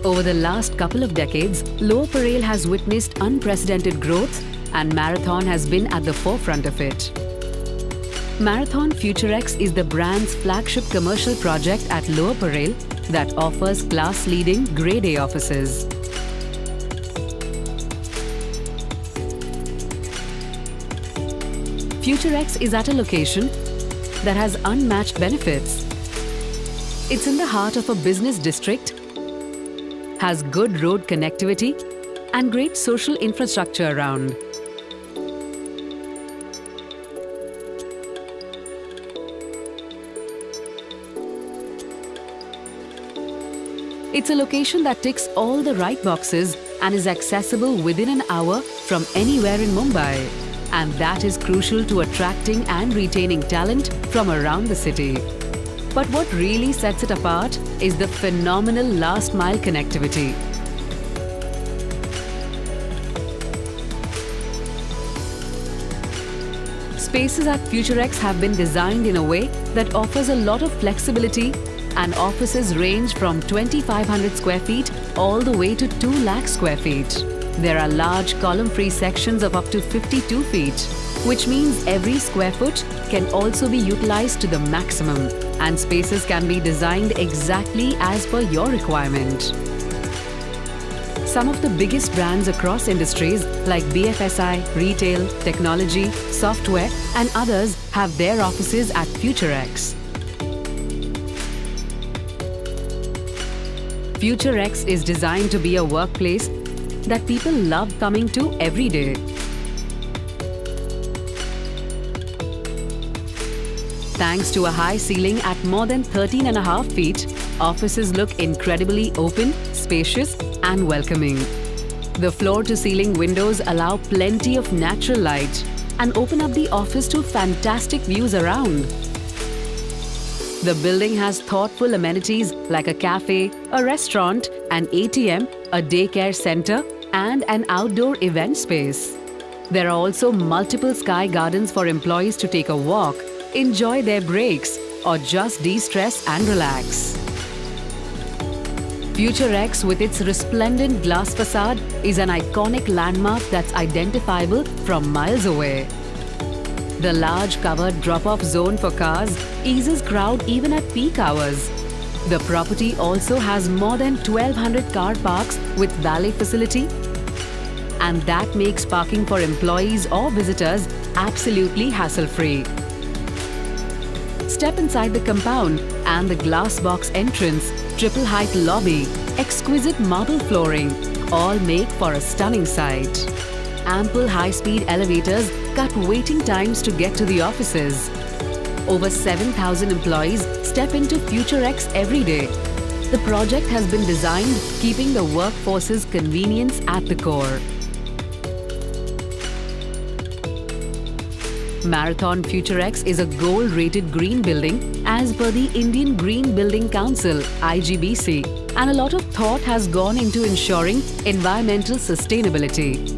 Over the last couple of decades, Lower Parel has witnessed unprecedented growth, and Marathon has been at the forefront of it. Marathon FutureX is the brand's flagship commercial project at Lower Parel that offers class-leading Grade A offices. FutureX is at a location that has unmatched benefits. It's in the heart of a business district, has good road connectivity, and great social infrastructure around. It's a location that ticks all the right boxes and is accessible within an hour from anywhere in Mumbai. And that is crucial to attracting and retaining talent from around the city. But what really sets it apart is the phenomenal last-mile connectivity. Spaces at FutureX have been designed in a way that offers a lot of flexibility, and offices range from 2,500 square feet all the way to 2 lakh square feet. There are large column-free sections of up to 52 feet, which means every square foot can also be utilized to the maximum, and spaces can be designed exactly as per your requirement. Some of the biggest brands across industries like BFSI, retail, technology, software, and others have their offices at FutureX. FutureX is designed to be a workplace that people love coming to every day. Thanks to a high ceiling at more than 13.5 feet, offices look incredibly open, spacious, and welcoming. The floor-to-ceiling windows allow plenty of natural light and open up the office to fantastic views around. The building has thoughtful amenities like a cafe, a restaurant, an ATM, a daycare center, and an outdoor event space. There are also multiple sky gardens for employees to take a walk, enjoy their breaks, or just de-stress and relax. FutureX, with its resplendent glass facade, is an iconic landmark that's identifiable from miles away. The large covered drop-off zone for cars eases crowd even at peak hours. The property also has more than 1,200 car parks with valet facility, and that makes parking for employees or visitors absolutely hassle-free. Step inside the compound and the glass box entrance, triple height lobby, exquisite marble flooring, all make for a stunning sight. Ample high-speed elevators cut waiting times to get to the offices. Over 7,000 employees step into FutureX every day. The project has been designed keeping the workforce's convenience at the core. Marathon FutureX is a gold-rated green building as per the Indian Green Building Council (IGBC), and a lot of thought has gone into ensuring environmental sustainability.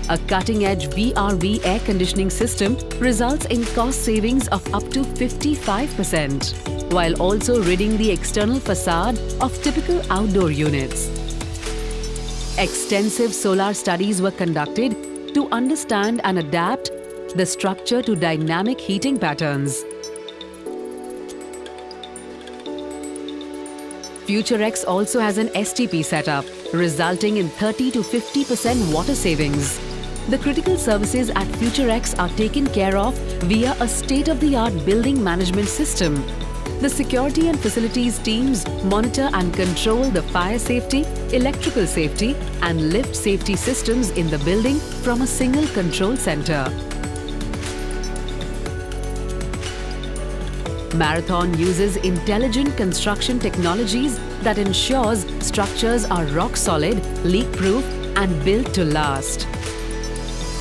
A cutting-edge VRV air conditioning system results in cost savings of up to 55%, while also ridding the external facade of typical outdoor units. Extensive solar studies were conducted to understand and adapt the structure to dynamic heating patterns. FutureX also has an STP setup, resulting in 30 to 50% water savings. The critical services at FutureX are taken care of via a state-of-the-art building management system. The security and facilities teams monitor and control the fire safety, electrical safety, and lift safety systems in the building from a single control center. Marathon uses intelligent construction technologies that ensures structures are rock-solid, leak-proof, and built to last.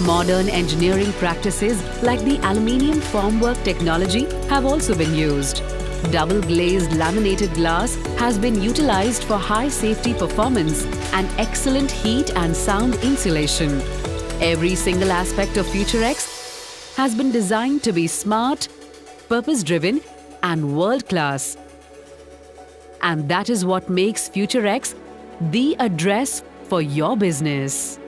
Modern engineering practices like the aluminium formwork technology have also been used. Double-glazed laminated glass has been utilized for high safety performance and excellent heat and sound insulation. Every single aspect of FutureX has been designed to be smart, purpose-driven, and world-class. And that is what makes FutureX the address for your business.